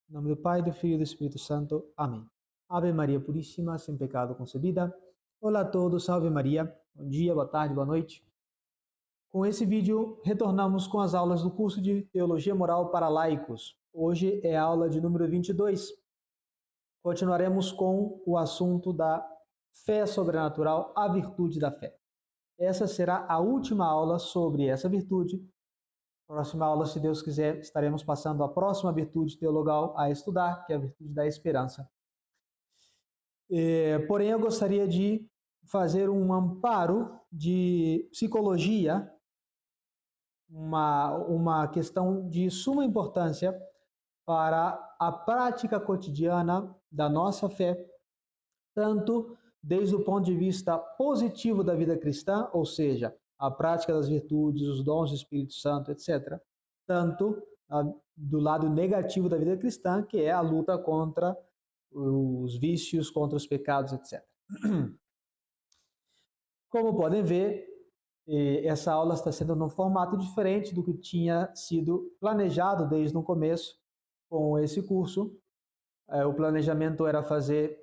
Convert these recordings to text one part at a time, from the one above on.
Em nome do Pai, do Filho e do Espírito Santo. Amém. Ave Maria Puríssima, sem pecado concebida. Olá a todos, salve Maria. Bom dia, boa tarde, boa noite. Com esse vídeo, retornamos com as aulas do curso de Teologia Moral para Laicos. Hoje é a aula de número 22. Continuaremos com o assunto da fé sobrenatural, a virtude da fé. Essa será a última aula sobre essa virtude. Próxima aula, se Deus quiser, estaremos passando a próxima virtude teologal a estudar, que é a virtude da esperança. Porém, eu gostaria de fazer um amparo de psicologia, uma questão de suma importância para a prática cotidiana da nossa fé, tanto desde o ponto de vista positivo da vida cristã, ou seja, a prática das virtudes, os dons do Espírito Santo, etc., tanto do lado negativo da vida cristã, que é a luta contra os vícios, contra os pecados, etc. Como podem ver, essa aula está sendo num formato diferente do que tinha sido planejado desde o começo com esse curso. O planejamento era fazer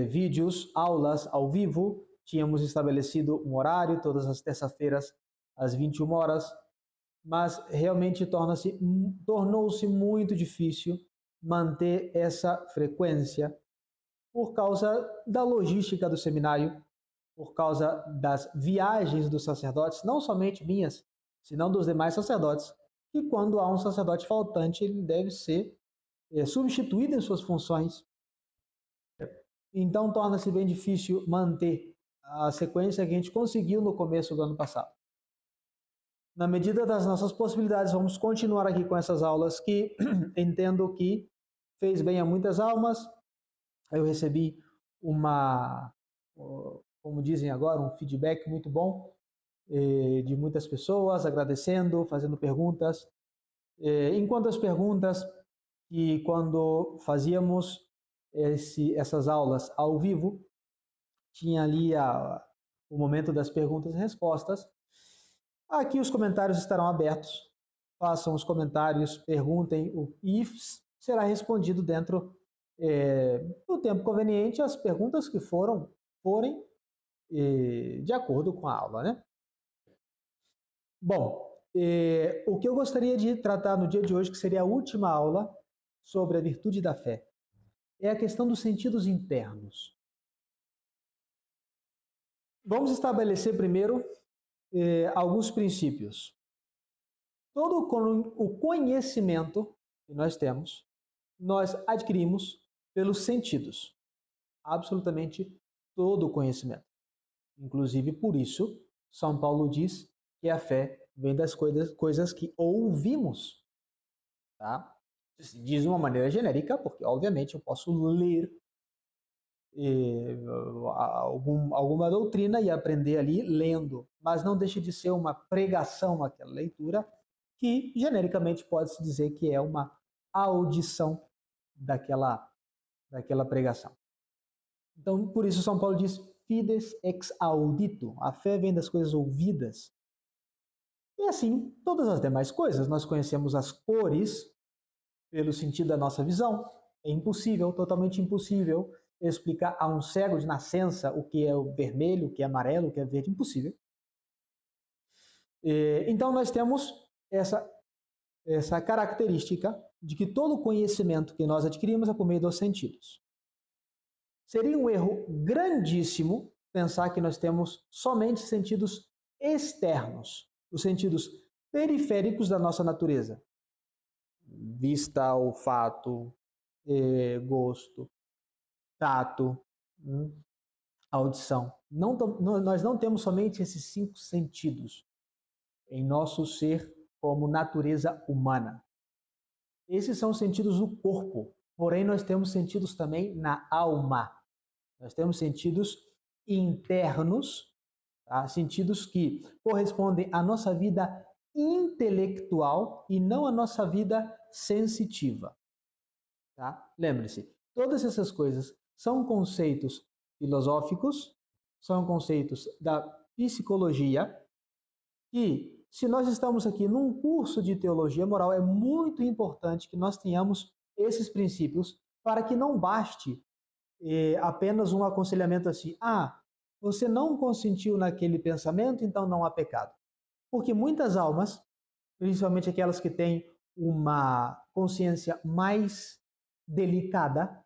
vídeos, aulas ao vivo. Tínhamos estabelecido um horário, todas as terças-feiras, às 21 horas, mas realmente tornou-se muito difícil manter essa frequência por causa da logística do seminário, por causa das viagens dos sacerdotes, não somente minhas, senão dos demais sacerdotes, e quando há um sacerdote faltante, ele deve ser substituído em suas funções. Então torna-se bem difícil manter a sequência que a gente conseguiu no começo do ano passado. Na medida das nossas possibilidades, vamos continuar aqui com essas aulas que entendo que fez bem a muitas almas. Eu recebi como dizem agora, um feedback muito bom de muitas pessoas, agradecendo, fazendo perguntas. Enquanto as perguntas, que quando fazíamos essas aulas ao vivo, tinha ali o momento das perguntas e respostas. Aqui os comentários estarão abertos. Façam os comentários, perguntem e será respondido dentro do tempo conveniente as perguntas que forem de acordo com a aula, né? Bom, o que eu gostaria de tratar no dia de hoje, que seria a última aula sobre a virtude da fé, é a questão dos sentidos internos. Vamos estabelecer primeiro alguns princípios. Todo o conhecimento que nós temos, nós adquirimos pelos sentidos. Absolutamente todo o conhecimento. Inclusive, por isso, São Paulo diz que a fé vem das coisas que ouvimos. Tá? Diz de uma maneira genérica, porque, obviamente, eu posso ler alguma doutrina e aprender ali lendo, mas não deixa de ser uma pregação aquela leitura, que genericamente pode-se dizer que é uma audição daquela pregação. Então, por isso São Paulo diz fides ex audito, a fé vem das coisas ouvidas. E assim, todas as demais coisas, nós conhecemos as cores pelo sentido da nossa visão. É impossível, totalmente impossível, explicar a um cego de nascença o que é o vermelho, o que é amarelo, o que é verde, impossível. Então nós temos essa característica de que todo conhecimento que nós adquirimos é por meio dos sentidos. Seria um erro grandíssimo pensar que nós temos somente sentidos externos, os sentidos periféricos da nossa natureza. Vista, olfato, gosto, tato, audição. Nós não temos somente esses 5 sentidos em nosso ser como natureza humana. Esses são os sentidos do corpo, porém nós temos sentidos também na alma. Nós temos sentidos internos, tá? Sentidos que correspondem à nossa vida intelectual e não à nossa vida sensitiva. Tá? Lembre-se, todas essas coisas são conceitos filosóficos, são conceitos da psicologia, e se nós estamos aqui num curso de teologia moral, é muito importante que nós tenhamos esses princípios para que não baste apenas um aconselhamento assim: ah, você não consentiu naquele pensamento, então não há pecado. Porque muitas almas, principalmente aquelas que têm uma consciência mais delicada,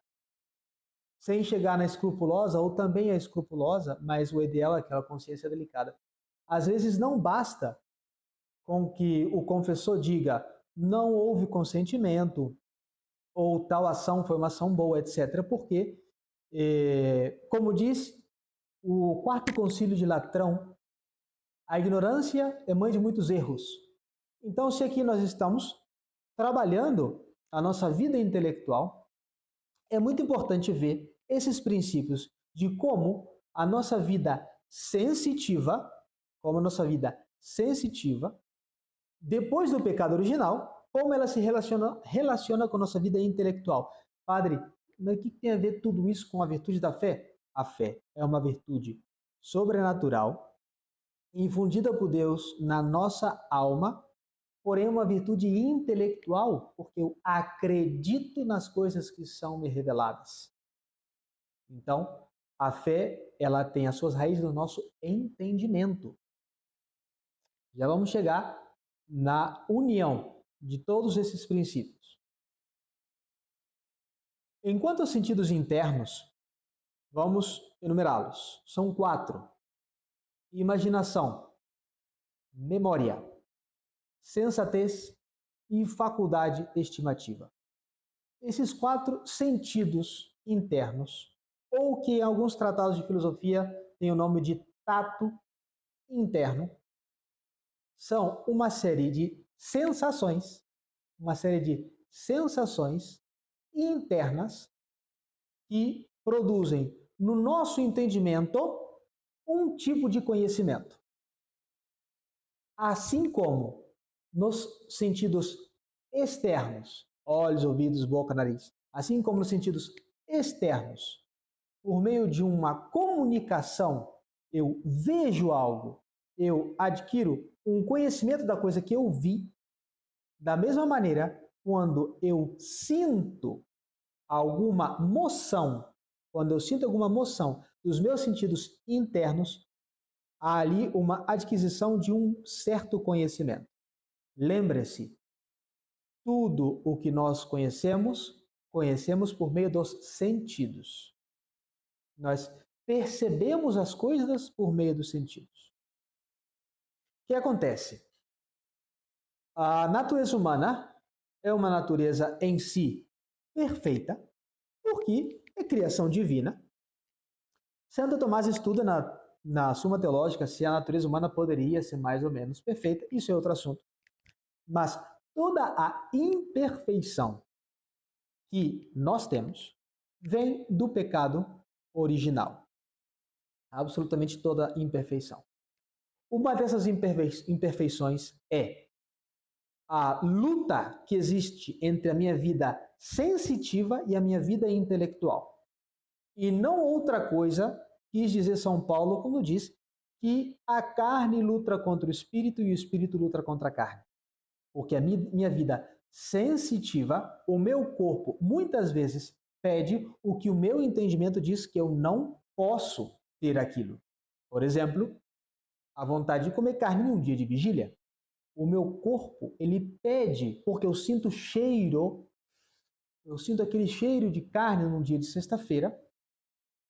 sem chegar na escrupulosa, ou também a escrupulosa, mas o ideal é aquela consciência delicada. Às vezes não basta com que o confessor diga não houve consentimento, ou tal ação foi uma ação boa, etc. Porque, como diz o Quarto Concílio de Latrão, a ignorância é mãe de muitos erros. Então, se aqui nós estamos trabalhando a nossa vida intelectual, é muito importante ver esses princípios de como a nossa vida sensitiva, depois do pecado original, como ela se relaciona com a nossa vida intelectual. Padre, mas o que tem a ver tudo isso com a virtude da fé? A fé é uma virtude sobrenatural, infundida por Deus na nossa alma, porém uma virtude intelectual, porque eu acredito nas coisas que são me reveladas. Então, a fé, ela tem as suas raízes no nosso entendimento. Já vamos chegar na união de todos esses princípios. Enquanto aos sentidos internos, vamos enumerá-los. São 4. Imaginação, memória, sensatez e faculdade estimativa. Esses 4 sentidos internos, ou que em alguns tratados de filosofia têm o nome de tato interno, são uma série de sensações internas que produzem no nosso entendimento um tipo de conhecimento. Assim como nos sentidos externos, olhos, ouvidos, boca, nariz, assim como nos sentidos externos, por meio de uma comunicação, eu vejo algo, eu adquiro um conhecimento da coisa que eu vi, da mesma maneira, quando eu sinto alguma moção, dos meus sentidos internos, há ali uma adquisição de um certo conhecimento. Lembre-se, tudo o que nós conhecemos por meio dos sentidos. Nós percebemos as coisas por meio dos sentidos. O que acontece? A natureza humana é uma natureza em si perfeita, porque é criação divina. Santo Tomás estuda na Suma Teológica se a natureza humana poderia ser mais ou menos perfeita, isso é outro assunto. Mas toda a imperfeição que nós temos vem do pecado original. Absolutamente toda imperfeição. Uma dessas imperfeições é a luta que existe entre a minha vida sensitiva e a minha vida intelectual. E não outra coisa, quis dizer São Paulo quando diz que a carne luta contra o espírito e o espírito luta contra a carne. Porque a minha vida sensitiva, o meu corpo, muitas vezes pede o que o meu entendimento diz que eu não posso ter aquilo. Por exemplo, a vontade de comer carne num dia de vigília. O meu corpo, ele pede, porque eu sinto aquele cheiro de carne num dia de sexta-feira,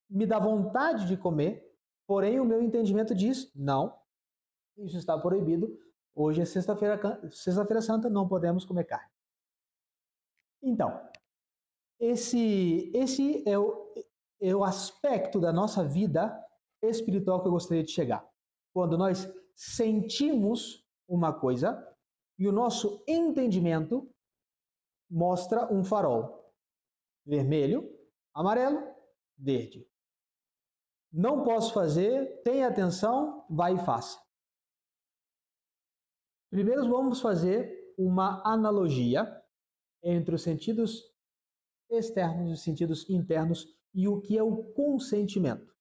me dá vontade de comer, porém o meu entendimento diz, não, isso está proibido, hoje é sexta-feira santa, não podemos comer carne. Então, esse é o aspecto da nossa vida espiritual que eu gostaria de chegar. Quando nós sentimos uma coisa e o nosso entendimento mostra um farol vermelho, amarelo, verde. Não posso fazer, tenha atenção, vai e faça. Primeiro vamos fazer uma analogia entre os sentidos externos e os sentidos internos e o que é o consentimento.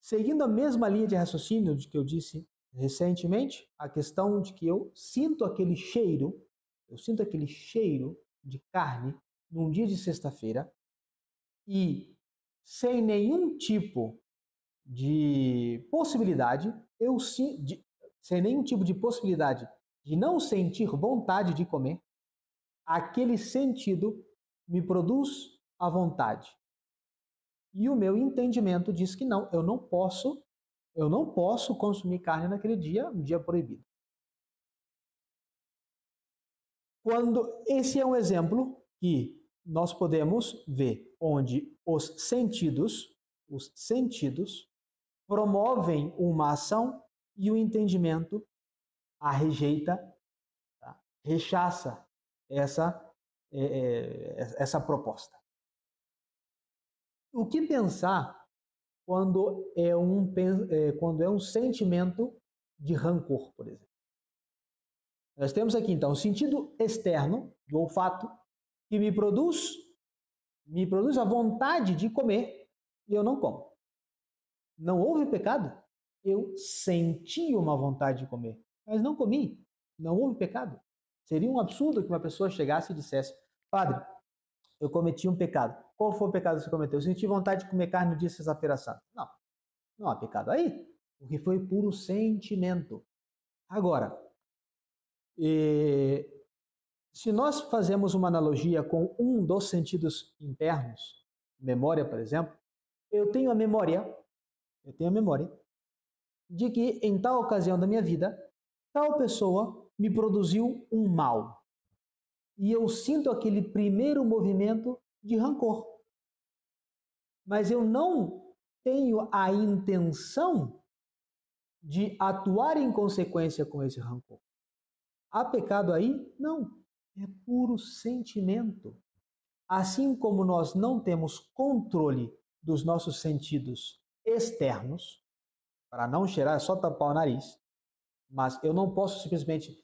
Seguindo a mesma linha de raciocínio de que eu disse recentemente, a questão de que eu sinto aquele cheiro de carne num dia de sexta-feira e sem nenhum tipo de possibilidade, sem nenhum tipo de possibilidade de não sentir vontade de comer, aquele sentido me produz a vontade. E o meu entendimento diz que não, eu não posso consumir carne naquele dia, um dia proibido. Quando esse é um exemplo que nós podemos ver onde os sentidos promovem uma ação e o entendimento a rejeita, tá? Rechaça essa proposta. O que pensar quando é um sentimento de rancor, por exemplo? Nós temos aqui então o sentido externo do olfato que me produz a vontade de comer e eu não como. Não houve pecado? Eu senti uma vontade de comer, mas não comi. Não houve pecado. Seria um absurdo que uma pessoa chegasse e dissesse: Padre, eu cometi um pecado. Qual foi o pecado que você cometeu? Eu senti vontade de comer carne no dia de sexta-feira santa. Não, não há pecado aí, porque foi puro sentimento. Agora, se nós fazemos uma analogia com um dos sentidos internos, memória, por exemplo, eu tenho a memória de que em tal ocasião da minha vida, tal pessoa me produziu um mal. E eu sinto aquele primeiro movimento de rancor. Mas eu não tenho a intenção de atuar em consequência com esse rancor. Há pecado aí? Não. É puro sentimento. Assim como nós não temos controle dos nossos sentidos externos, para não cheirar, é só tapar o nariz, mas eu não posso simplesmente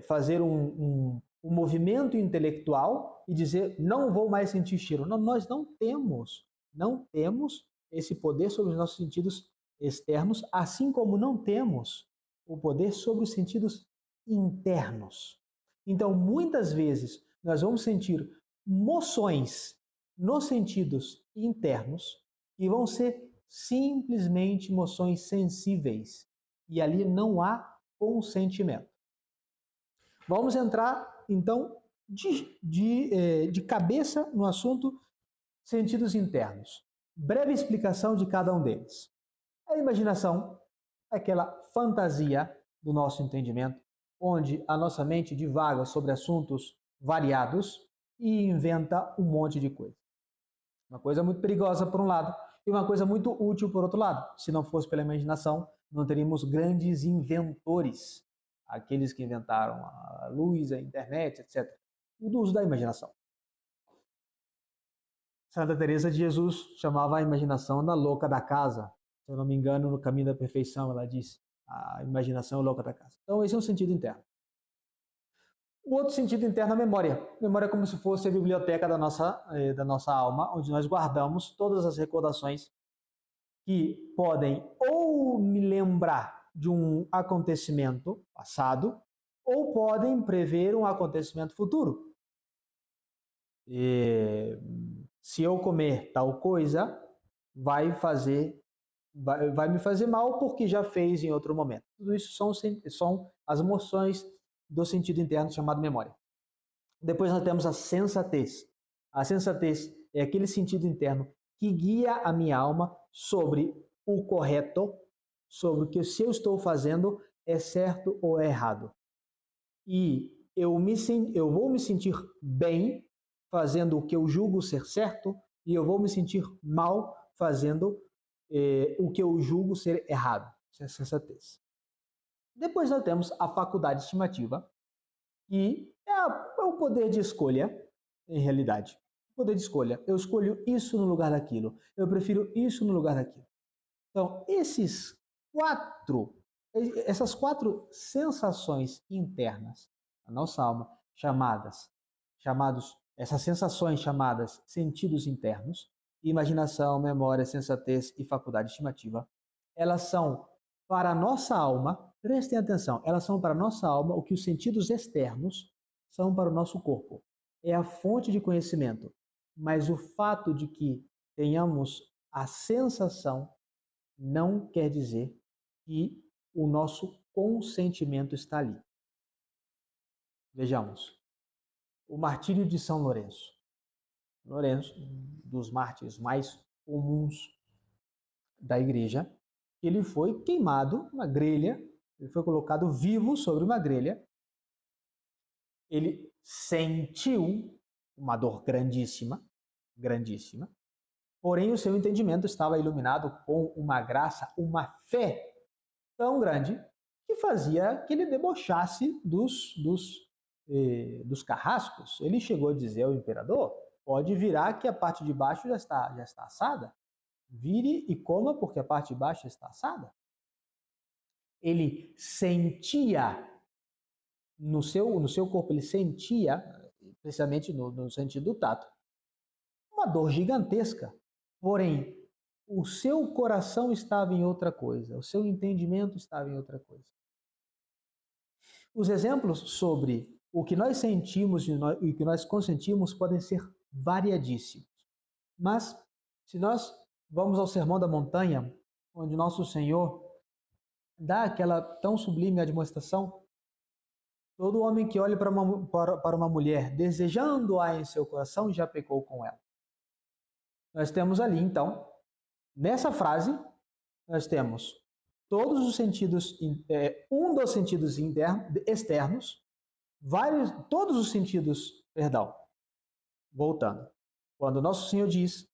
fazer um movimento intelectual e dizer não vou mais sentir cheiro. Não, nós não temos esse poder sobre os nossos sentidos externos, assim como não temos o poder sobre os sentidos internos. Então, muitas vezes, nós vamos sentir moções nos sentidos internos que vão ser simplesmente emoções sensíveis. E ali não há consentimento. Vamos entrar, então, de cabeça no assunto sentidos internos. Breve explicação de cada um deles. A imaginação é aquela fantasia do nosso entendimento, onde a nossa mente divaga sobre assuntos variados e inventa um monte de coisa. Uma coisa muito perigosa por um lado e uma coisa muito útil por outro lado. Se não fosse pela imaginação, não teríamos grandes inventores, aqueles que inventaram a luz, a internet, etc. Tudo uso da imaginação. Santa Teresa de Jesus chamava a imaginação da louca da casa. Se eu não me engano, no Caminho da Perfeição, ela diz: a imaginação é louca da casa. Então, esse é um sentido interno. O outro sentido interno é a memória. Memória é como se fosse a biblioteca da nossa alma, onde nós guardamos todas as recordações que podem ou me lembrar de um acontecimento passado ou podem prever um acontecimento futuro. Se eu comer tal coisa, vai me fazer mal porque já fez em outro momento. Tudo isso são as emoções do sentido interno chamado memória. Depois nós temos a sensatez. A sensatez é aquele sentido interno que guia a minha alma sobre o correto, sobre o que se eu estou fazendo é certo ou é errado. E eu vou me sentir bem fazendo o que eu julgo ser certo e eu vou me sentir mal fazendo o que eu julgo ser errado. Isso é sensatez. Depois nós temos a faculdade estimativa, que é o poder de escolha, em realidade. O poder de escolha. Eu escolho isso no lugar daquilo. Eu prefiro isso no lugar daquilo. Então, essas quatro sensações internas da nossa alma, essas sensações chamadas sentidos internos, imaginação, memória, sensatez e faculdade estimativa, elas são para a nossa alma, prestem atenção, elas são para a nossa alma o que os sentidos externos são para o nosso corpo. é a fonte de conhecimento, mas o fato de que tenhamos a sensação não quer dizer que o nosso consentimento está ali. Vejamos, o martírio de São Lourenço. Lourenço, um dos mártires mais comuns da igreja, ele foi queimado na grelha, ele foi colocado vivo sobre uma grelha, ele sentiu uma dor grandíssima, grandíssima, porém o seu entendimento estava iluminado com uma graça, uma fé tão grande que fazia que ele debochasse dos carrascos. Ele chegou a dizer ao imperador: pode virar que a parte de baixo já está assada. Vire e coma porque a parte de baixo está assada. Ele sentia no seu corpo, ele sentia, precisamente no sentido do tato, uma dor gigantesca. Porém, o seu coração estava em outra coisa, o seu entendimento estava em outra coisa. Os exemplos sobre o que nós sentimos e o que nós consentimos podem ser variadíssimos. Mas, se nós vamos ao Sermão da Montanha, onde nosso Senhor dá aquela tão sublime admoestação, todo homem que olhe para uma mulher desejando-a em seu coração já pecou com ela. Nós temos ali, então, nessa frase, nós temos todos os sentidos, um dos sentidos externos, todos os sentidos, perdão, voltando. Quando nosso Senhor diz,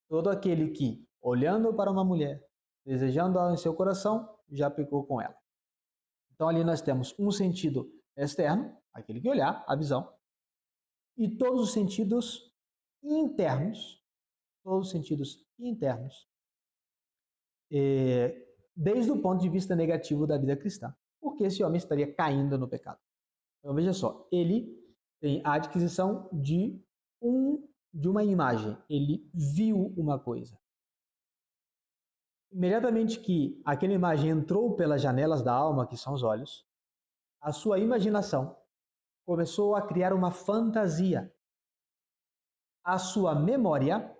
todo aquele que, olhando para uma mulher, desejando-a em seu coração, já pecou com ela. Então ali nós temos um sentido externo, aquele que olhar, a visão, e todos os sentidos internos, desde o ponto de vista negativo da vida cristã, porque esse homem estaria caindo no pecado. Então veja só, ele tem a adquisição de uma imagem, ele viu uma coisa. Imediatamente que aquela imagem entrou pelas janelas da alma, que são os olhos, a sua imaginação começou a criar uma fantasia. A sua memória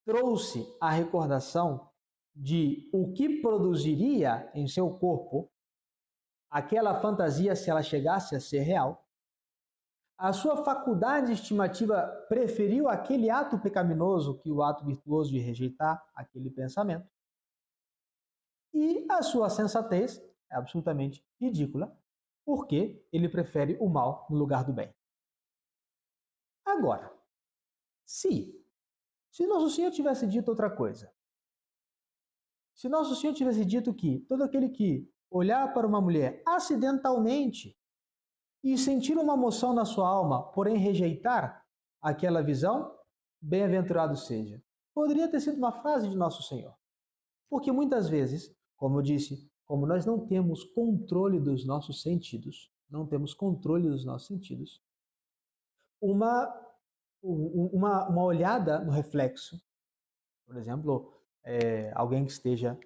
trouxe a recordação de o que produziria em seu corpo aquela fantasia se ela chegasse a ser real. A sua faculdade estimativa preferiu aquele ato pecaminoso que o ato virtuoso de rejeitar aquele pensamento. E a sua sensatez é absolutamente ridícula, porque ele prefere o mal no lugar do bem. Agora, se Nosso Senhor tivesse dito outra coisa, se Nosso Senhor tivesse dito que todo aquele que olhar para uma mulher acidentalmente e sentir uma emoção na sua alma, porém rejeitar aquela visão, bem-aventurado seja. Poderia ter sido uma frase de Nosso Senhor. Porque muitas vezes, como eu disse, como nós não temos controle dos nossos sentidos, uma olhada no reflexo, por exemplo, alguém que esteja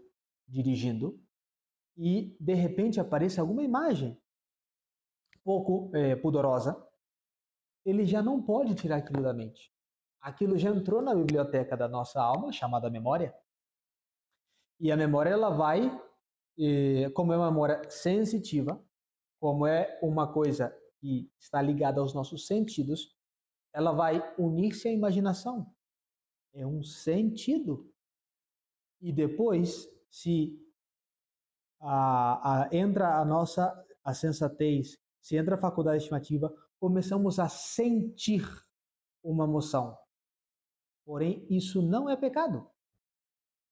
dirigindo e de repente apareça alguma imagem pouco pudorosa, ele já não pode tirar aquilo da mente. Aquilo já entrou na biblioteca da nossa alma, chamada memória, e a memória ela vai, como é uma memória sensitiva, como é uma coisa que está ligada aos nossos sentidos, ela vai unir-se à imaginação. É um sentido. E depois, se entra a sensatez, se entra a faculdade estimativa, começamos a sentir uma emoção. Porém, isso não é pecado.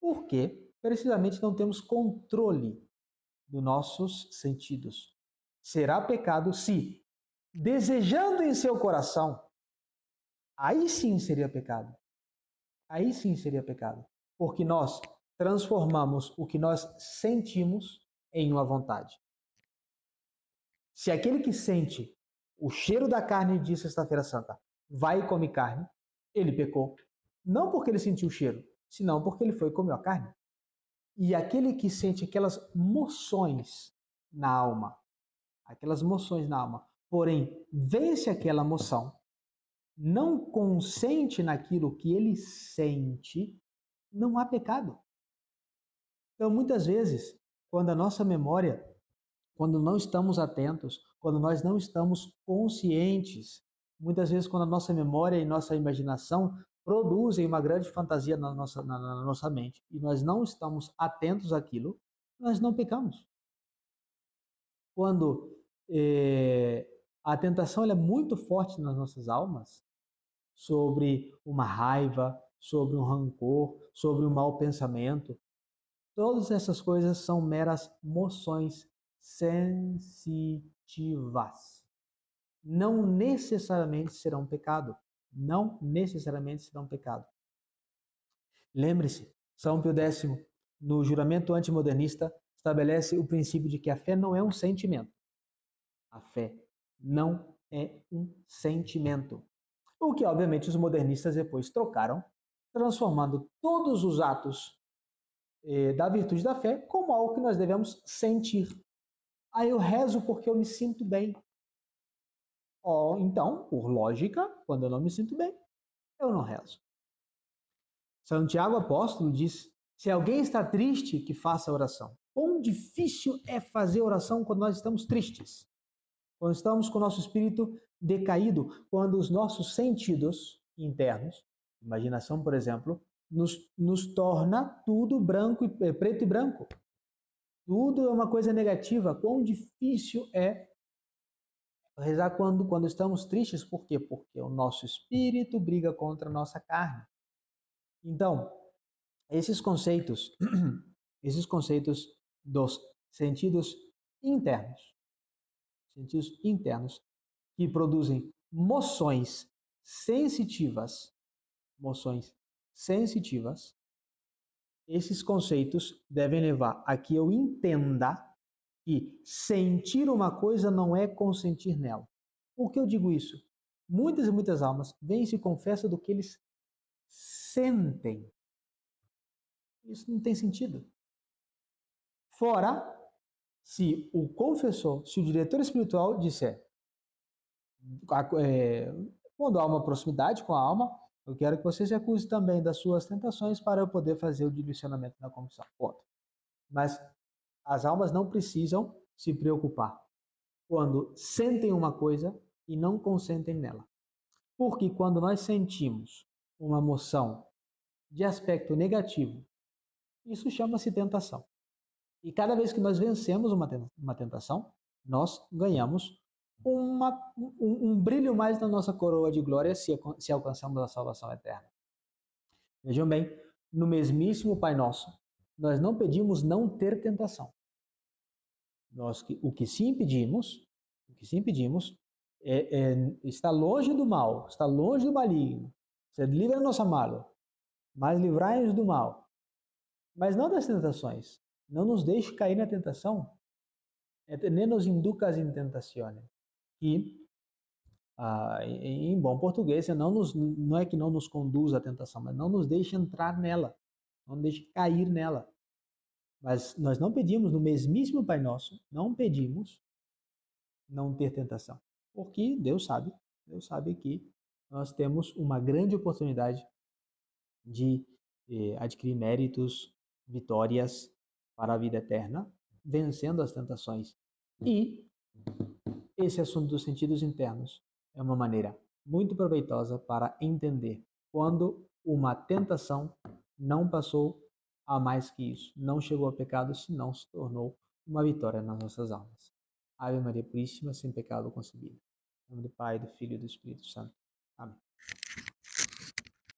Porque precisamente não temos controle dos nossos sentidos. Será pecado se, desejando em seu coração, aí sim seria pecado. Aí sim seria pecado. Porque nós transformamos o que nós sentimos em uma vontade. Se aquele que sente o cheiro da carne de Sexta-feira Santa vai e come carne, ele pecou. Não porque ele sentiu o cheiro, senão porque ele foi e comeu a carne. E aquele que sente aquelas moções na alma, porém vence aquela moção, não consente naquilo que ele sente, não há pecado. Então, muitas vezes, quando a nossa memória, quando não estamos atentos, quando nós não estamos conscientes, muitas vezes quando a nossa memória e nossa imaginação produzem uma grande fantasia na nossa mente e nós não estamos atentos àquilo, nós não pecamos. Quando a tentação ela é muito forte nas nossas almas, sobre uma raiva, sobre um rancor, sobre um mau pensamento, todas essas coisas são meras moções sensitivas. Não necessariamente serão pecado. Não necessariamente serão pecado. Lembre-se, São Pio X, no juramento antimodernista, estabelece o princípio de que a fé não é um sentimento. A fé não é um sentimento. O que, obviamente, os modernistas depois trocaram, transformando todos os atos da virtude da fé como algo que nós devemos sentir. Ah, eu rezo porque eu me sinto bem. Então, por lógica, quando eu não me sinto bem, eu não rezo. Santiago Apóstolo diz: se alguém está triste, que faça oração. Quão difícil é fazer oração quando nós estamos tristes, quando estamos com o nosso espírito decaído, quando os nossos sentidos internos, imaginação, por exemplo, nos torna tudo branco e preto e branco. Tudo é uma coisa negativa. Quão difícil é rezar quando estamos tristes. Por quê? Porque o nosso espírito briga contra a nossa carne. Então, esses conceitos, esses conceitos dos sentidos internos que produzem moções sensitivas, esses conceitos devem levar a que eu entenda que sentir uma coisa não é consentir nela. Por que eu digo isso? Muitas e muitas almas vêm e se confessam do que eles sentem. Isso não tem sentido. Fora se o confessor, se o diretor espiritual disser, quando há uma proximidade com a alma, eu quero que você se acuse também das suas tentações para eu poder fazer o dilucionamento da confissão. Ponto. Mas as almas não precisam se preocupar quando sentem uma coisa e não consentem nela. Porque quando nós sentimos uma emoção de aspecto negativo, isso chama-se tentação. E cada vez que nós vencemos uma tentação, nós ganhamos um brilho mais na nossa coroa de glória se alcançamos a salvação eterna. Vejam bem, no mesmíssimo Pai Nosso, nós não pedimos não ter tentação. O que sim pedimos é estar longe do mal, estar longe do maligno. Ser livra-nos amá-lo, mas livrai-nos do mal. Mas não das tentações. Não nos deixe cair na tentação. Nem nos inducas in tentazione. E, em bom português, não é que não nos conduza à tentação, mas não nos deixe entrar nela. Não nos deixe cair nela. Mas nós não pedimos, no mesmíssimo Pai Nosso, não pedimos não ter tentação. Porque Deus sabe que nós temos uma grande oportunidade de adquirir méritos, vitórias para a vida eterna, vencendo as tentações. E esse assunto dos sentidos internos é uma maneira muito proveitosa para entender quando uma tentação não passou a mais que isso, não chegou a pecado, senão se tornou uma vitória nas nossas almas. Ave Maria Puríssima, sem pecado concebida. Em nome do Pai, do Filho e do Espírito Santo. Amém.